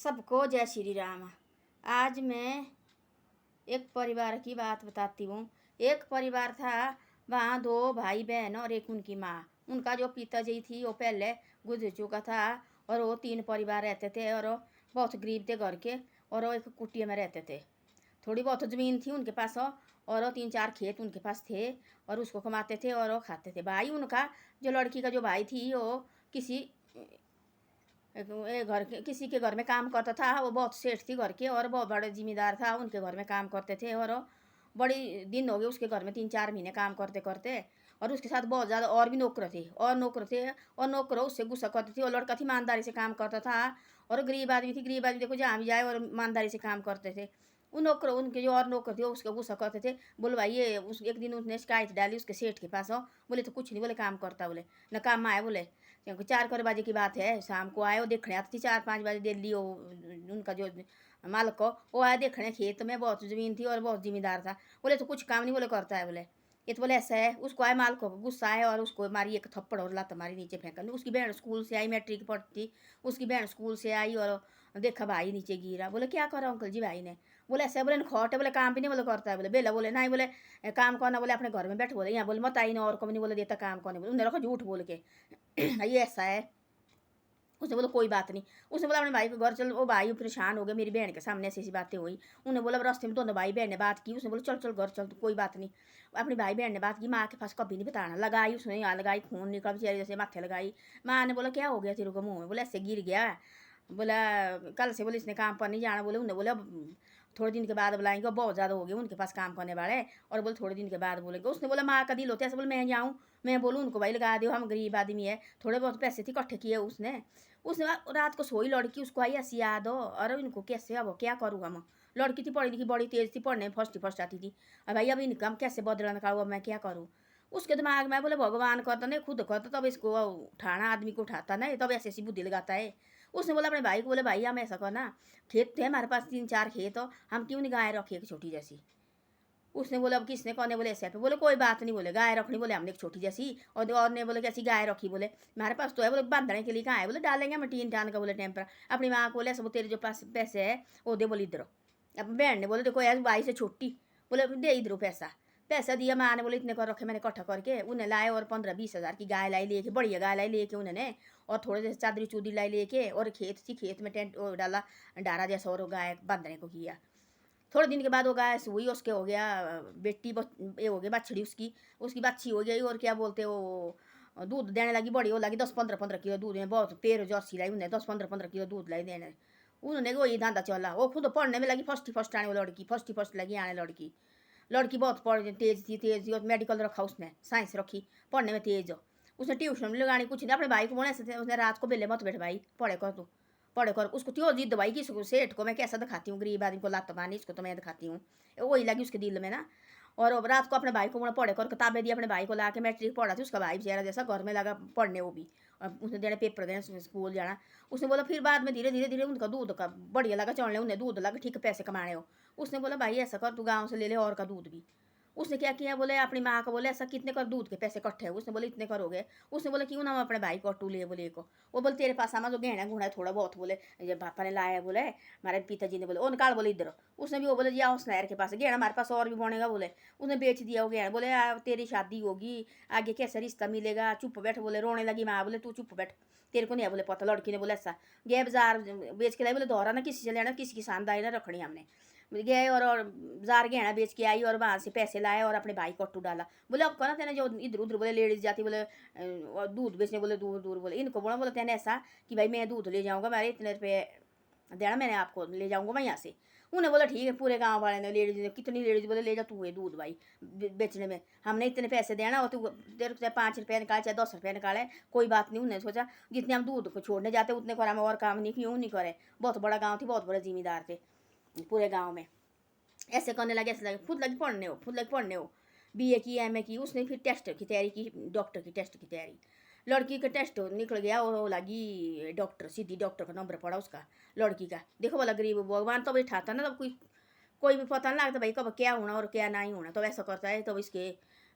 सबको जय श्री राम। आज मैं एक परिवार की बात बताती हूँ। एक परिवार था, वहाँ दो भाई बहन और एक उनकी माँ। उनका जो पिताजी थी वो पहले गुजर चुका था और वो 3 परिवार रहते थे और वो बहुत गरीब थे घर के, और वो एक कुटिया में रहते थे। थोड़ी बहुत ज़मीन थी उनके पास और वो 3-4 खेत उनके पास थे और उसको कमाते थे और वो खाते थे। भाई उनका, जो लड़की का जो भाई थी, वो किसी घर के किसी के घर में काम करता था। वो बहुत सेठ थी घर के और बहुत बड़े जिम्मेदार था, उनके घर में काम करते थे और बड़ी दिन हो गए उसके घर में 3-4 महीने काम करते करते। और उसके साथ बहुत ज़्यादा और भी नौकर थे और नौकरों उससे गुस्सा करते थे। और लड़का थी, ईमानदारी से काम करता था और गरीब आदमी थी। गरीब आदमी देखो जहाँ भी जाए और ईमानदारी से काम करते थे। उन नौकरों, उनके जो और नौकर थे उसका गुस्सा करते थे। बोले भाई ये उस एक दिन उसने शिकायत डाली उसके सेठ के पास। बोले तो कुछ नहीं, बोले काम करता, बोले न काम आए, बोले क्योंकि 4 बजे की बात है। शाम को आए, वो देखने आती थी 4-5 बजे दिल्ली। वो उनका जो मालिक को वो आया देखने, खेत में बहुत ज़मीन थी और बहुत जिम्मेदार था। बोले तो कुछ काम नहीं, बोले करता है, बोले ये तो बोले ऐसा है। उसको आए मालिक को गुस्सा आया और उसको मारी एक थप्पड़ और लात मारी नीचे फेंका। उसकी बहन स्कूल से आई, मैट्रिक पढ़ती थी। उसकी बहन स्कूल से आई और देखा भाई नीचे गिरा। बोले क्या करा अंकल जी भाई ने? बोले ऐसे, बोले खोट है, बोले काम भी नहीं बोले करता है, बोले बेला, बोले नहीं, बोले काम करना, बोले अपने घर में बैठ, बोले यहाँ, बोले मत आई ना और को नहीं बोले देता काम करने, बोले उन्हें रखो झूठ बोल के ये ऐसा है। उसने बोला कोई बात नहीं। उसने बोला अपने भाई को घर चल। वो भाई परेशान हो गए, मेरी बहन के सामने ऐसी ऐसी बातें हुई। उन्हें बोला रास्ते में दोनों भाई बहन ने बात की। उसने बोला चल चल घर चल, तो कोई बात नहीं। अपने भाई बहन ने बात की, माँ के पास कभी नहीं बताना। लगाई उसने, यहाँ लगाई, खून निकल बेचारी जैसे माथे लगाई। माँ ने बोला क्या हो गया तेरे को मुँह में? बोला ऐसे गिर गया। बोला कल से, बोले इसने काम पर नहीं जाना। बोले उन्हें बोला थोड़े दिन के बाद बुलाएंगे, बहुत ज़्यादा हो गए उनके पास काम करने वाले। और बोले थोड़े दिन के बाद बोलेंगे। उसने बोला माँ का दिल होता है ऐसे, बोले मैं जाऊँ, मैं बोलूँ उनको भाई लगा दो, हम गरीब आदमी है। थोड़े बहुत पैसे थे इकट्ठे किए उसने। उसने रात को सोई लड़की, उसको आई हंसी याद हो। अरे इनको कैसे, अब क्या करूँ हम? लड़की थी पढ़ी लिखी, बड़ी तेज थी, पढ़ने में फर्स्ट आती थी। अब भाई अब इनका हम कैसे बदलन का, अब मैं क्या करूँ? उसके दिमाग में बोले भगवान करता नहीं, खुद करता तब इसको उठाना, आदमी को उठाता नहीं, तब ऐसी ऐसी बुद्धि लगाता है। उसने बोला अपने भाई को, बोले भाई हम ऐसा करना, खेत थे हमारे पास 3-4 खेत हो, हम क्यों नहीं गाय रखी एक छोटी जैसी? उसने बोला अब किसने कौन ने? बोले ऐसे पे। बोले कोई बात नहीं, बोले गाय रखनी, बोले हमने एक छोटी जैसी। और ने बोले कैसी गाय रखी? बोले हमारे पास तो है, बोले बांधने के लिए कहाँ है? बोले डालेंगे हम टीन टान का, बोले टाइम पर। अपनी माँ को बोले सब तेरे जो पास पैसे है वो दे, बोले इधर। अब बहन ने बोले देखो यार भाई से छोटी, बोले दे इधर पैसा। पैसा दिया माँ ने, बोले इतने कर रखे मैंने इकट्ठा करके। उन्हें लाए और 15-20 हज़ार की गाय लाई लेके, बढ़िया गाय लाई लेके उन्होंने। और थोड़े जैसे चादरी चूदरी लाई लेके, और खेत थी, खेत में टेंट डाला डारा जैसा और गाय बांधने को किया। थोड़े दिन के बाद वो गाय हुई, उसके हो गया बेटी, ये हो गया बछड़ी उसकी। उसकी बच्ची हो गई और क्या बोलते वो दूध देने लगी, बड़ी हो लगी। 10-15 किलो दूध में, बहुत पेड़ जर्सी लाई उन्हें, 10-15 किलो दूध लाई देने। उन्होंने वही धंधा चला। वो खुद पढ़ने में लगी, फर्स्ट आने वो लड़की, फर्स्ट लगी आने लड़की। लड़की बहुत पढ़ तेज थी और मेडिकल रखा उसने, साइंस रखी, पढ़ने में तेज हो। उसने ट्यूशन में लगानी कुछ नहीं। अपने भाई को बोले से उसने रात को बेले मत बैठ भाई, पढ़े कर तू, पढ़े कर। उसको त्यो जिद भाई कि सेठ को मैं कैसा दिखाती हूँ, गरीब आदमी को लात मारनी, इसको तो मैं दिखाती हूँ। वही लगी उसके दिल में ना। और रात को अपने भाई को बोला पढ़े कर, किताबें दी अपने भाई को ला के। मैट्रिक पढ़ा थी उसका भाई बेचारा, जैसा घर में लगा पढ़ने वो भी। उसने देने पेपर देने, स्कूल जाना। उसने बोला फिर बाद में धीरे धीरे उनका दूध का बढ़िया लगा चढ़ने, उन्हें दूध लगा ठीक पैसे कमाने हो। उसने बोला भाई ऐसा कर, तू गाँव से ले ले और का दूध भी। उसने क्या किया, बोले अपनी माँ को बोले ऐसा कितने कर दूध के पैसे इकट्ठे है? उसने बोले इतने करोगे। उसने बोला क्यों ना हम अपने भाई को अट्टू ले, बोले को। वो बोले तेरे पास आमा जो गहना गुणा है थोड़ा बहुत, बोले जब पापा ने लाया, बोले हमारे पिताजी ने, बोले ओ निकाल, बोले इधर। उसने भी वो बोले जाओ स्नैर के पास, गहना हमारे पास और भी बनेगा, बोले उसने बेच दिया वो गहना। बोले तेरी शादी होगी, आगे कैसे रिश्ता मिलेगा, चुप बैठ। बोले रोने लगी माँ, बोले तू चुप बैठ, तेरे को नहीं है बोले पता। लड़की ने बोला ऐसा गए बाजार बेच के लाई, बोले दोहरा ना किसी से लेना, किसी की शानदारी ना रखनी हमने। गए और जार गहना बेच के आई और वहाँ से पैसे लाए और अपने भाई को अट्टू डाला। बोले अब कहना तेने जो इधर उधर बोले लेडीज जाती, बोले और दूध बेचने, बोले दूर दूर, बोले इनको बोला, बोले तेने ऐसा कि भाई मैं दूध ले जाऊँगा, मेरे इतने रुपये देना, मैंने आपको ले जाऊँगा मैं यहाँ से। उन्हें बोला ठीक है। पूरे गांव वाले ने, लेडीज ने, कितनी लेडीज बोले ले जा तू है दूध भाई बेचने में, हमने इतने पैसे देना हो, तू तेरे चाहे 5 रुपये निकाले चाहे 10 रुपये निकाले, कोई बात नहीं। उन्हें सोचा जितने हम दूध को छोड़ने जाते उतने को हम और काम नहीं, क्यों नहीं करे। बहुत बड़ा गाँव थी, बहुत बड़े जिम्मेदार थे पूरे गाँव में। ऐसे करने लगे, ऐसे लगे खुद लगी पढ़ने हो। बीए की, एमए की। उसने फिर टेस्ट की तैयारी की, डॉक्टर की टेस्ट की तैयारी। लड़की का टेस्ट निकल गया और वो लगी डॉक्टर, सीधी डॉक्टर का नंबर पड़ा उसका। लड़की का देखो बोला गरीब भगवान तो बैठाता ना, तब कोई भी पता नहीं लगता भाई कब क्या होना और क्या नहीं होना। तो ऐसा करता है, तब इसके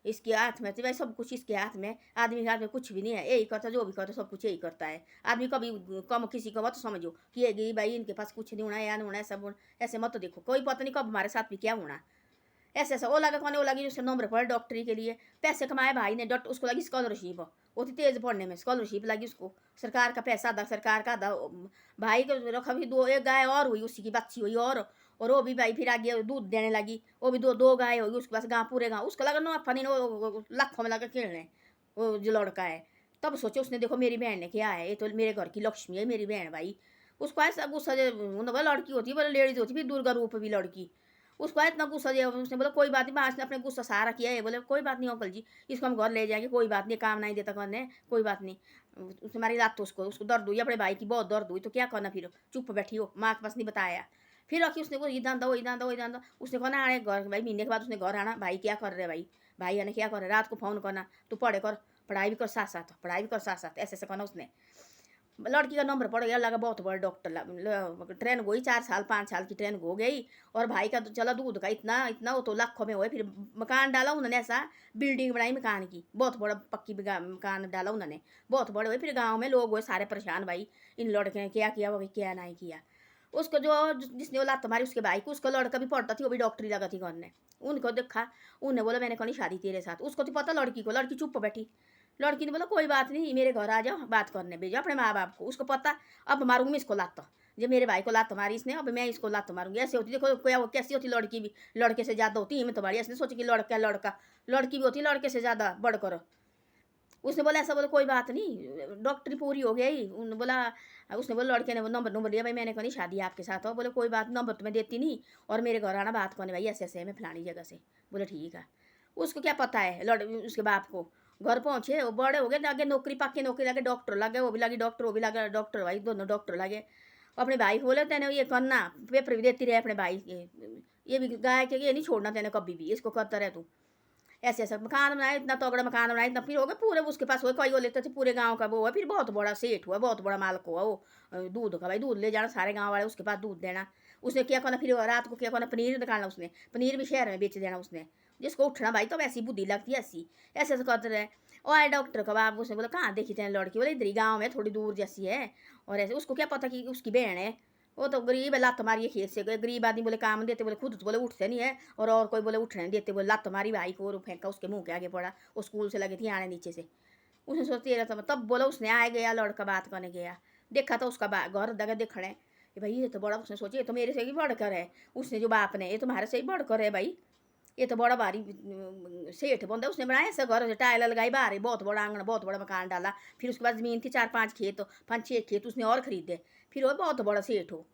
इसके हाथ में तो भाई सब कुछ इसके हाथ में, आदमी के हाथ में कुछ भी नहीं है, यही करता, जो भी करता सब कुछ यही करता है। आदमी कभी कम किसी को मत समझो कि ये भाई इनके पास कुछ नहीं होना है या नहीं होना है, सब ऐसे मत देखो, कोई पता नहीं कब हमारे साथ भी क्या होना। ऐसे ऐसा वो लगा कौन, वो लगी उससे नंबर पड़े डॉक्टरी के लिए, पैसे कमाए भाई ने, डॉक्टर उसको लगी स्कॉलरशिप, वो थी तेज पढ़ने में, स्कॉलरशिप लगी उसको, सरकार का पैसा आधा सरकार का आधा भाई को रखा भी, दो एक गाय और हुई उसी की बच्ची हुई और वो भी भाई फिर आगे दूध देने लगी, वो भी दो दो गाय होगी उसके पास, गाँव पूरे गाँव उसका लगा ना फनी लाखों में लगा खेलने, वो जो लड़का है। तब सोचे उसने, देखो मेरी बहन ने क्या है, ये तो मेरे घर की लक्ष्मी है मेरी बहन भाई। उसको ऐसा गुस्सा, लड़की होती है बोले, लेडीज होती है दुर्गा रूप भी लड़की, उसको इतना गुस्सा दिया, उसने बोला कोई बात नहीं, आज ने अपने गुस्सा सहारा किया है, बोले कोई बात नहीं अंकल जी, इसको हम घर ले जाएंगे, कोई बात नहीं, काम नहीं देता करने, कोई बात नहीं। तुम्हारी रात तो उसको दर्द हुई, अपने भाई की बहुत दर्द हुई, तो क्या करना, फिर चुप बैठी हो, माँ के पास नहीं बताया। फिर रखी उसने को इधर दो इधर दो इधर दो, उसने कहना आने घर भाई, महीने के बाद उसने घर आना, भाई क्या कर रहे भाई, भाई आने क्या कर रहे, रात को फोन करना, तू पढ़े कर, पढ़ाई भी कर साथ साथ, पढ़ाई भी कर साथ साथ, ऐसे ऐसे करना उसने। लड़की का नंबर पड़ गया, लगा बहुत बड़ा डॉक्टर, ट्रेन गई 4 साल 5 साल की ट्रेन हो गई। और भाई का तो चला दूध का इतना इतना, वो तो लाखों में हुए। फिर मकान डाला उन्होंने, ऐसा बिल्डिंग बनाई मकान की, बहुत बड़ा पक्की मकान डाला उन्होंने, बहुत बड़े हुए। फिर गाँव में लोग हुए सारे परेशान भाई, इन लड़के ने क्या किया, वो क्या नहीं किया। उसको जो जिसने वो लात मारी उसके भाई को, उसका लड़का भी पढ़ता थी, वो भी डॉक्टरी लगा थी करने। उनको देखा, उन्हें बोला मैंने कौन शादी तेरे साथ, उसको तो पता लड़की को, लड़की चुप बैठी। लड़की ने बोला कोई बात नहीं, मेरे घर आ जाओ, बात करने भेजो अपने माँ बाप को, उसको पता अब मारूंगी मैं इसको लात, जो मेरे भाई को लात मारी इसने, अब मैं इसको लात मारूंगी। ऐसे होती, देखो क्या वो कैसी होती लड़की भी, लड़के से ज़्यादा होती है, मैं तुम्हारी ऐसे सोची कि लड़का लड़का, लड़की भी होती लड़के से ज़्यादा बढ़ करो। उसने बोला ऐसा, बोला कोई बात नहीं, डॉक्टरी पूरी हो गई। उन्होंने बोला, उसने बोला लड़के ने नंबर नंबर लिया, भाई मैंने कहा नहीं शादी आपके साथ हो, बोले कोई बात नंबर तो मैं देती नहीं, और मेरे घर आना बात करने भाई, ऐसे ऐसे है मैं फलानी जगह से। बोले ठीक है। उसको क्या पता है उसके बाप को। घर पहुँचे, वो बड़े हो गए, आगे नौकरी पक्की नौकरी लगे, डॉक्टर लगे, वो भी लगी डॉक्टर, वो भी लगा डॉक्टर, भाई दोनों डॉक्टर लगे। अपने भाई को बोले तेने ये करना, पेपर भी देती रहे अपने भाई के, ये भी गाय के ये नहीं छोड़ना तेने कभी भी, इसको करता रहे तू। ऐसे ऐसा मकान बनाए, इतना तगड़ा मकान बनाए, इतना फिर हो गया पूरे, उसके पास हो कई वो लेते थे पूरे गांव का, वो है फिर बहुत बड़ा सेठ हुआ, बहुत बड़ा मालिक हुआ वो दूध का, भाई दूध ले जाना सारे गांव वाले उसके पास दूध देना। उसने क्या करना, फिर रात को क्या करना, पनीर निकालना, उसने पनीर भी शहर में बेच देना उसने, जिसको उठना भाई तो वैसी बुद्धि लगती है ऐसी, ऐसे ऐसे करते रहे। और आए डॉक्टर का बाप, उसने बोला कहाँ देखी तेने लड़की, बोले इधर ही गाँव में थोड़ी दूर जैसी है। और ऐसे उसको क्या पता कि उसकी बहन है, वो तो गरीब है, लात मारी खेत से गए, गरीब आदमी बोले काम देते, बोले खुद तो बोले उठते नहीं है, और कोई बोले उठने नहीं देते, बोले लात मारी भाई को और फेंका उसके मुंह के आगे पड़ा, वो स्कूल से लगी थी आने नीचे से। उसने सोचती रहता, तब बोला उसने आए गया लड़का बात करने गया, देखा तो उसका घर दगा देखने कि भाई ये तो बड़ा, उसने सोची ये तो मेरे से भी बढ़कर है, उसने जो बाप ने, ये तुम्हारे से ही बढ़कर है भाई, ये तो बड़ा भारी सेठ बंदा, उसने बनाया ऐसा घर, टाइल लगाई बाहर, बहुत बड़ा आंगन, बहुत बड़ा मकान डाला। फिर उसके बाद जमीन थी 4-5 खेत, 5-6 खेत उसने और खरीदे, फिर वो बहुत बड़ा सेठ हो।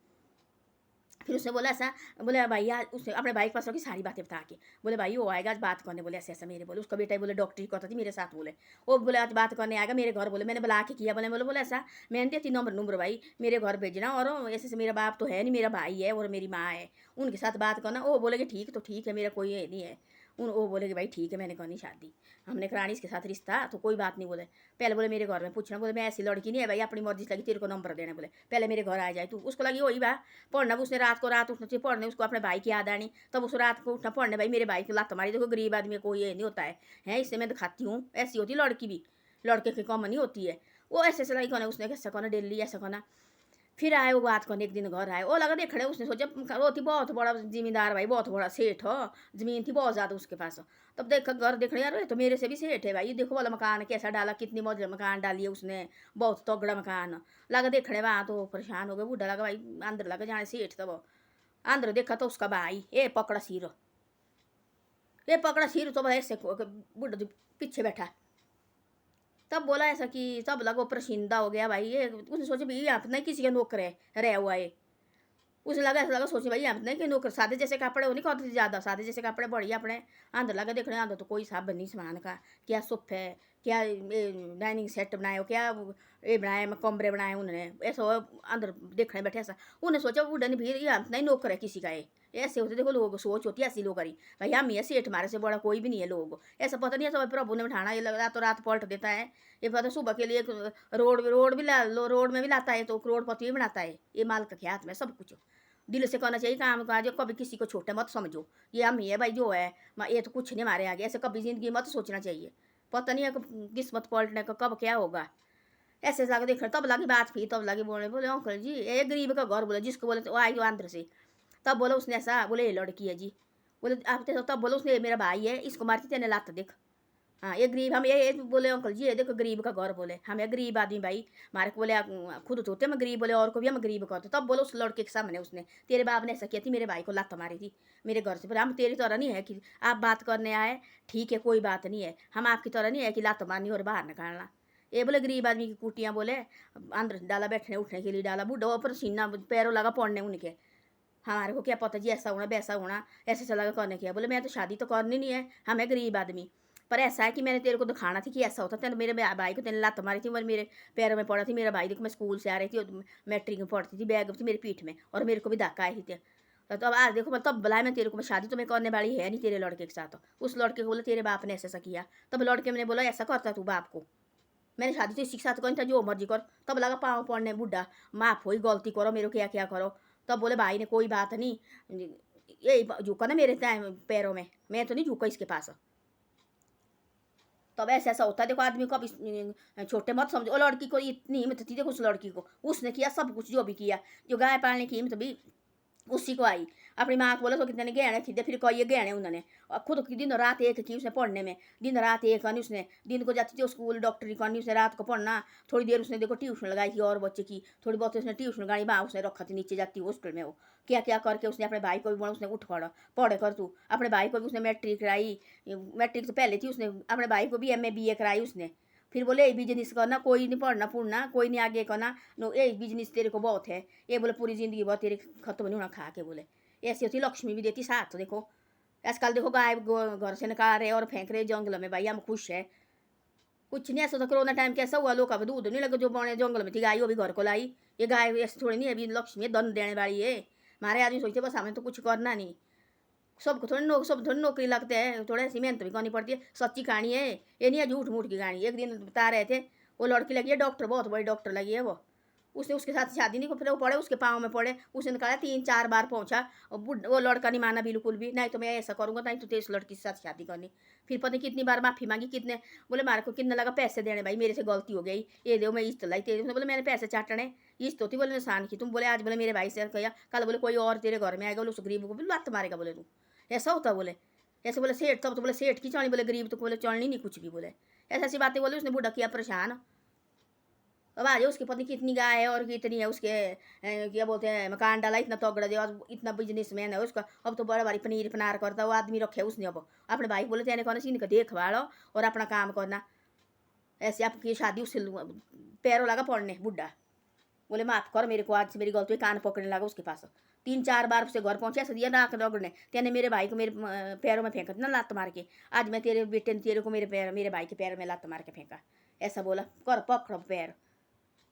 फिर उसने बोला ऐसा, बोले भाई आज उसने अपने भाई के पास रखी सारी बातें बता के, बोले भाई वो आएगा आज बात करने, बोले ऐसे ऐसा मेरे, बोले उसका बेटा बोले डॉक्टरी करता थी मेरे साथ, बोले वो बोले आज बात करने आएगा मेरे घर, बोले मैंने बुला के किया, बोले ऐसा मैंने देती नंबर नंबर भाई मेरे घर भेजना, और ऐसे ऐसे मेरा बाप तो है नहीं, मेरा भाई है और मेरी माँ है, उनके साथ बात करना। वो बोले कि ठीक तो ठीक है, मेरा कोई ये नहीं है। वो बोले कि भाई ठीक है, मैंने करनी शादी, हमने करानी इसके साथ रिश्ता, तो कोई बात नहीं। बोले पहले बोले मेरे घर में पूछना, बोले मैं ऐसी लड़की नहीं है भाई, अपनी मर्जी से लगी तेरे को नंबर देना, बोले पहले मेरे घर आ जाए तू। उसको लगी वही बा पढ़ना, उसने रात को रात उठना चाहिए पढ़ने, उसको अपने भाई की याद आनी, तब उसको रात को उठना पढ़ने, भाई मेरे भाई की लात मारी, देखो गरीब आदमी को ये नहीं होता है इससे मैं दिखाती हूँ, ऐसी होती लड़की भी, लड़के की कम नहीं होती है। वो ऐसे ऐसे लगी कहना, उसने कैसा कहना डेली ऐसा कहना। फिर आए वो बात करने, एक दिन घर आए, वो लगा देखने, उसने सोचा वो थी बहुत बड़ा जिम्मेदार भाई, बहुत बड़ा सेठ हो, जमीन थी बहुत ज़्यादा उसके पास। तब देखा घर देखने, यार तो मेरे से भी सेठ है भाई, देखो वाला मकान कैसा डाला, कितनी मौज मकान डाली है उसने, बहुत तगड़ा मकान लगा देखने। वहाँ तो परेशान हो गए, बूढ़ा लगा भाई अंदर लगा जाने सेठ, तब अंदर देखा तो उसका भाई ये पकड़ा सिर, ये पकड़ा सिर, तो भाई ऐसे बूढ़ा पीछे बैठा। तब बोला ऐसा कि तब लगा प्रसिंदा हो गया भाई, ये उसने सोचा भाई यहाँ नहीं किसी का नौकर है रह हुआ है, उसे लगा ऐसा लगा सोचे भाई यहाँ नहीं कि नौकर, सादे जैसे कपड़े वो नहीं कहते थे ज़्यादा, सादे जैसे कपड़े बढ़िया अपने। अंदर लगा देखने, अंदर तो कोई साहब बनी सामान का, क्या सोफे है, क्या डाइनिंग सेट बनाए हो, क्या ये बनाए कमरे बनाए उन्होंने, ऐसा अंदर देखने बैठे ऐसा। उन्हें सोचा वो डनी भीड़ यहाँ नहीं नौकर है किसी का है, ऐसे होते देखो लोग सोच होती है ऐसी लोग करी भाई, हम ही है सेठ हमारे से बड़ा कोई भी नहीं है लोग, ऐसा पता नहीं है सब प्रभु ने बिठाना, ये लगा तो रात पलट देता है। ये पता सुबह के लिए रोड रोड भी ला लो, रोड में भी लाता है तो करोड़पति भी बनाता है, ये माल का हाथ में सब कुछ। दिल से करना चाहिए काम काज, कभी किसी को छोटा मत समझो। ये हम ही है भाई जो है, ये तो कुछ नहीं हमारे आगे, ऐसे कभी ज़िंदगी मत सोचना चाहिए। पता नहीं है किस्मत पलटने का कब क्या होगा। ऐसे जाके देख तब लगी बात, फिर तब लगी बोले, बोले अंकल जी ये गरीब का घर, बोले जिसको बोले तो आई आंध्र से। तब बोला उसने ऐसा, बोले ये लड़की है जी। बोले आप तब बोलो उसने, मेरा भाई है, इसको मारती तेने लात देख। हाँ ये गरीब, हम ये बोले अंकल जी ये देखो गरीब का घर, बोले हम ये गरीब आदमी भाई, हमारे को बोले खुद तो होते हम गरीब, बोले और को भी हम गरीब कहते। तब बोलो उस लड़के के सामने उसने, तेरे बाप ने ऐसा किया थी, मेरे भाई को लात मारी थी मेरे घर से। बोले हम तेरी तरह नहीं है कि आप बात करने आए, ठीक है कोई बात नहीं है, हम आपकी तरह नहीं है कि लात मारनी और बाहर निकालना। ये बोले गरीब आदमी की कुटियाँ, बोले अंदर डाला बैठने उठने के लिए डाला, बूढ़ा पर सीना पैरों लगा पड़ने उनके। हमारे को क्या पता जी ऐसा होना वैसा होना, ऐसे चला करने किया। बोले मैं तो शादी तो करनी नहीं है, हमें गरीब आदमी, पर ऐसा है कि मैंने तेरे को दिखाना थी कि ऐसा होता। तेने मेरे भाई को तेने लात मारी थी और मेरे पैरों में पड़ा थी। मेरा भाई देखो मैं स्कूल से आ रही थी और मैट्रिक में पढ़ती थी, बैग थी मेरी पीठ में और मेरे को भी धक्का आई थी। तो अब आज देखो मैं तब बुलाया मैं तेरे को, मैं शादी तो मैं करने वाली है नहीं तेरे लड़के के साथ। उस लड़के को बोला तेरे बाप ने ऐसा ऐसा किया। तब लड़के मैंने बोला ऐसा करता तू बाप को, मैंने शादी तो शिक्षा तो कहीं था जो मर्जी कर। तब लगा पाँव पड़ने, बुढ़ा माफ हुई गलती करो मेरे को क्या क्या करो। तब बोले भाई ने कोई बात नहीं, यही झुका ना मेरे पैरों में, मैं तो नहीं झुका इसके पास। तब ऐसा ऐसा होता है देखो आदमी को। अब छोटे मत समझो। और लड़की को इतनी हिम्मत थी देखो, उस लड़की को उसने किया सब कुछ जो भी किया, जो गाय पालने की हिम्मत भी उसी को आई। अपनी माँ को बोला तो कितने गहने खरीदे, फिर कई गहने उन्होंने, और खुद की दिन रात एक की उसने पढ़ने में, दिन रात एक करनी उसने। दिन को जाती थी स्कूल डॉक्टरी करनी उसने, रात को पढ़ना। थोड़ी देर उसने देखो ट्यूशन लगाई थी और बच्चे की थोड़ी बहुत उसने ट्यूशन लगाई, वहाँ उसने रखा थी नीचे जाती हॉस्टल में। वो क्या क्या करके उसने अपने भाई को भी बोला, उसने उठ खड़ा पढ़े कर तू। अपने भाई को भी उसने मैट्रिक कराई, मैट्रिक से पहले थी उसने अपने भाई को भी एमए बीए कराई उसने। फिर बोले यही बिजनेस करना, कोई नहीं पढ़ना पुढ़ना, कोई नहीं आगे करना, नो यही बिजनेस तेरे को बहुत है। ये बोले पूरी जिंदगी बहुत तेरे खत्म नहीं होना खा के, बोले ऐसी होती लक्ष्मी भी देती साथ। देखो आजकल देखो गाय घर से निकाल रहे और फेंक रहे जंगल में, भाई हम खुश है कुछ नहीं। ऐसा तो कोरोना टाइम कैसा हुआ, लोग अब दूध नहीं लगे, जो बने जंगल में थी गाय वो भी घर को लाई। ये गाय ऐसे थोड़ी नहीं, अभी लक्ष्मी है दन देने वाली है। हमारे आदमी सोचते बस हमें तो कुछ करना नहीं, सबको थोड़ी सब थोड़ी नौकरी लगते हैं, थोड़ा सी मेहनत भी करनी पड़ती है। सच्ची कहानी है ये, नहीं है झूठ मूठ की कहानी। एक दिन बता रहे थे, वो लड़की लगी है डॉक्टर, बहुत बड़ी डॉक्टर लगी है वो। उसने उसके साथ शादी नहीं को, फिर वो पड़े उसके पाँव में पड़े, उसने निकाला 3-4 बार पहुंचा। और वो लड़का नहीं माना बिल्कुल भी, नहीं तो मैं ऐसा करूँगा, नहीं तो तेरे लड़की के साथ शादी करनी। फिर पता नहीं कितनी बार माफ़ी मांगी, कितने बोले मारे को कितने लगा पैसे देने, भाई मेरे से गलती हो गई, ये दो मैं इस्त लाई तेरे। बोले मैंने पैसे चाटने, इस्त होती बोले इंसान की। तुम बोले आज बोले मेरे भाई से कहा, कल बोले कोई और तेरे घर में आएगा, बोले उस गरीब को भी लात मारेगा, बोले तू ऐसा होता। बोले ऐसे बोले सेठ, तब तो बोले सेठ की चलनी, बोले गरीब तो बोले चलनी नहीं कुछ भी, बोले ऐसी ऐसी बातें बोले। उसने बूढ़ा किया परेशान। अब आ जाओ उसकी पत्नी कितनी गाय है और कितनी है उसके, क्या बोलते हैं मकान डाला इतना तगड़ा जो, इतना बिजनेसमैन है उसका। अब तो बड़ा भारी पनीर पनार करता वो आदमी रखे उसने। अब अपने भाई बोले तेने कहना इनका देखभाल और अपना काम करना। ऐसे आपकी शादी उससे पैरों लगा पड़ने बुढ़ा, बोले माफ कर मेरे को, आज से मेरी गलती, कान पकड़ने लगा उसके पास। 3-4 बार उससे घर पहुंचे, ऐसा दिया नाक रगड़ने, तेने मेरे भाई को मेरे पैरों में फेंका ना लात मार के, आज मैं तेरे बेटे ने तेरे को मेरे भाई के पैर में लात मार के फेंका। ऐसा बोला कर पकड़ पैर,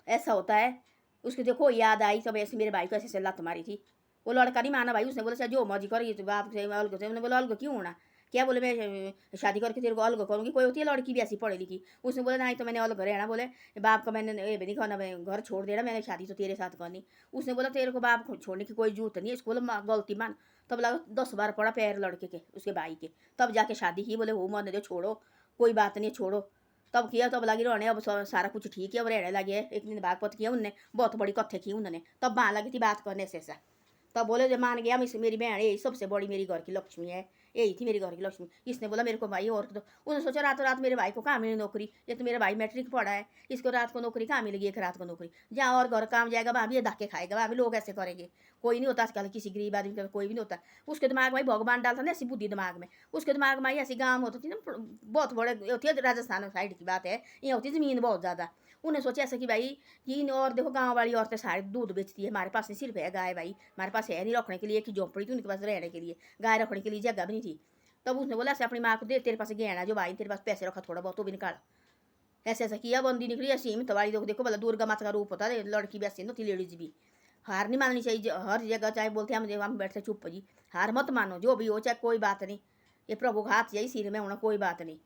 ऐसा होता है। उसको देखो याद आई तब ऐसे मेरे भाई को ऐसे ऐसे लात मारी थी। वो लड़का नहीं माना भाई, उसने बोला जो मर्जी कर, ये तो बाप से अलग से। उन्होंने बोला अलग क्यों होना, क्या बोले मैं शादी करके तेरे को अलग करूँगी। कोई होती है लड़की भी ऐसी पढ़ी लिखी, उसने बोला नहीं तो मैंने अलग रहना, बोले बाप का मैंने ये भी नहीं कहना, मैं घर छोड़ देना, मैंने शादी तो तेरे साथ करनी। उसने बोला तेरे को बाप को छोड़ने की कोई जरूरत नहीं है, इसको बोला गलती मान। तब लगा 10 बार पड़ा पैर लड़के के उसके भाई के, तब जाके शादी की। बोले वो मन दो छोड़ो कोई बात नहीं छोड़ो। तब किया, तब लगी रहने, अब सारा कुछ ठीक है, अब रहने लगे। एक दिन भागवत किया उनने, बहुत बड़ी कथे की उन्होंने, तब वहाँ लगी थी बात करने से ऐसा। तब बोले जब मान गया मेरी बहन यही सबसे बड़ी मेरी घर की लक्ष्मी है, यही थी मेरी घर की लक्ष्मी। इसने बोला मेरे को भाई और तो उसने सोचा रातों रात मेरे भाई को कहाँ मिली नौकरी, ये तो मेरा भाई मैट्रिक पढ़ा है, इसको रात को नौकरी कहाँ मिलेगी, एक रात को नौकरी जहाँ और घर काम जाएगा वहाँ भी ये धक्के खाएगा, वहाँ भी लोग ऐसे करेंगे। कोई नहीं होता आजकल किसी गरीब आदमी का, कोई भी नहीं होता। उसके दिमाग में भगवान डालता ना ऐसी बुद्धि दिमाग में, उसके दिमाग में ऐसी गाँव होती थी ना बहुत बड़े होती है, राजस्थान साइड की बात है, ये होती ज़मीन बहुत ज़्यादा। उन्हें सोचा ऐसा कि भाई कि और देखो गाँव वाली औरतें सारी दूध बेचती है, हमारे पास नहीं सिर्फ है गाय, भाई हमारे पास है नहीं रखने के लिए, एक ही झोंपड़ी थी उनके पास रहने के लिए, गाय रखने के लिए जगह भी नहीं थी। तब उसने बोला ऐसे अपनी माँ को दे, तेरे पास गहना जो भाई तेरे पास पैसे रखा थोड़ा बहुत वो भी निकाल। ऐसे ऐसा किया, बंदी निकली ऐसी हिम्मत वाली। देखो बोला दुर्गा माता का रूप होता है, लड़की भी ऐसी होती लेडीज भी। हार नहीं माननी चाहिए हर जगह, चाहे बोलते हैं हम बैठे चुप जी, हार मत मानो, जो भी हो चाहे कोई बात नहीं। ये प्रभु का हाथ यही सिर में होना, कोई बात नहीं।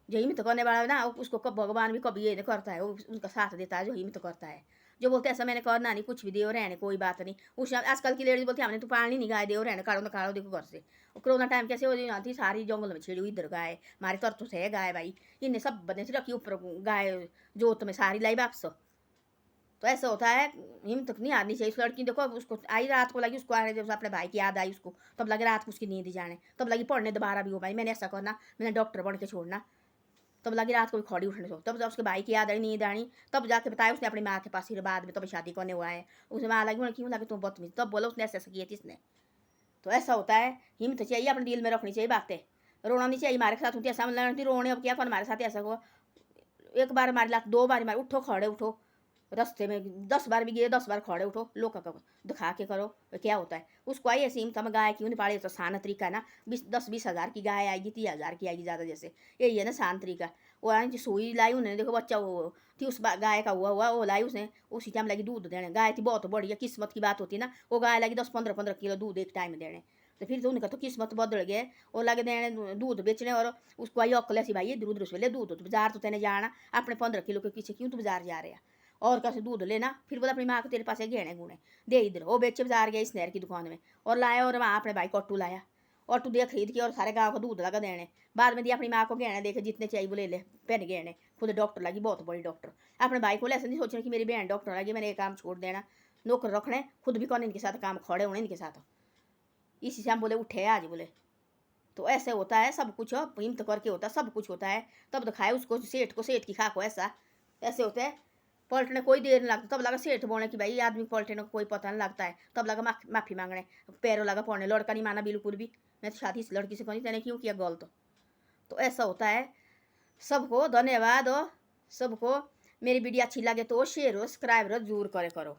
जो हिम्मत करने वाला है ना उसको कब भगवान भी कभी ये नहीं करता है, वो उसका साथ देता है जो हिम्मत करता है। जो बोलते ऐसा मैंने करना नहीं, कुछ भी दे रहने कोई बात नहीं। उस आजकल की लेडीज बोलती हमने तो पालनी नहीं गाय, दे रहने काढ़ो ना काढ़ो देखो घर से। कोरोना टाइम कैसे हो जाती सारी जंगल में छेड़ी हुई इधर गाय, हमारे तर तो है गाय भाई, इनने सब बदने से रखी ऊपर गाय जोत में सारी लाई वापस। तो ऐसा होता है, हिम्मत नहीं हारनी चाहिए। उस लड़की देखो उसको आई रात को लगी, उसको आने जब अपने भाई की याद आई उसको, तब लगे रात को उसकी नींद जाने, तब लगी पढ़ने दोबारा भी हो भाई मैंने ऐसा करना, मैंने डॉक्टर बन के छोड़ना। तब लगी रात को भी खड़ी उठने को, तब जब उसके भाई की याद आई नींद आनी, तब जाके बताया उसने अपनी माँ के पास, फिर बाद में तब शादी करने हुआ है। उसने माँ लगी क्यों लगे तुम बदतमीज, तब बोला उसने ऐसा ऐसा किया थी इसने। तो ऐसा होता है, हिम्मत चाहिए अपने दिल में रखनी चाहिए बातें, रोना नहीं चाहिए। हमारे साथ होती ऐसा लड़ती रोने, अब क्या कौन हमारे साथ ऐसा हुआ, एक बार मारी लात, 2 बार मारी, उठो खड़े उठो, रास्ते में 10 बार भी गए 10 बार खड़े उठो, लोग का दिखा के करो क्या होता है। उसको आई ऐसी हिम्मत, गाय क्यों नहीं पाड़ी, तो आसान तरीका है ना, 10-20 हज़ार की गाय आएगी, 30,000 की आएगी ज़्यादा, जैसे यही है ना आसान तरीका। वो आई सुई लाई उन्होंने, देखो बच्चा वो थी उस गाय का हुआ वो लाई उसने, उसी टाइम लगी दूध देने। गाय थी बहुत बढ़िया, किस्मत की बात होती है ना, वो गाय लगी 10-15 किलो दूध एक टाइम देने। तो फिर तो उनका तो किस्मत बदल गया, और लगे देने दूध बेचने। और उसको आई अक्ल ऐसी भाई इधर उधर से ले दूध, तो बाजार तो तेने जाना, अपने 15 किलो के पीछे क्यों तू बाजार जा रहा है, और कैसे दूध लेना। फिर बोला अपनी माँ को तेरे पास है गहने गुणे दे इधर, वो बेचे बाजार गया इस नहर की दुकान में और लाया, और वहाँ अपने भाई को ऑटू लाया, ऑटू दिया खरीद के, और सारे गाँव को दूध लगा देने। बाद में दिया अपनी माँ को गहने देखे, जितने चाहिए वो ले ले, पहन गहने। खुद डॉक्टर लगी, बहुत बड़ी डॉक्टर। अपने भाई को ऐसा नहीं सोचना कि मेरी बहन डॉक्टर लगी मैंने ये काम छोड़ देना, नौकर रखने, खुद भी कौन इनके साथ काम, खड़े होने इनके साथ। इसी से हम बोले उठे आज बोले। तो ऐसे होता है सब कुछ, हिम्मत करके होता है सब कुछ होता है। तब तो खाए उसको सेठ को, सेठ की खाको, ऐसा ऐसे होता है। पलटने कोई देर नहीं लगता, तब लगा सेठ बोलने कि भाई आदमी पलटने को कोई पता नहीं लगता है, तब लगा माफ़ी मांगने, पैरों लगा पड़ने। लड़का नहीं माना बिल्कुल भी, मैं तो शादी इस लड़की से करी, तेने क्यों किया गलत। तो ऐसा होता है। सबको धन्यवाद, और सबको मेरी वीडियो अच्छी लगे तो शेयर और सब्सक्राइब जरूर करे करो।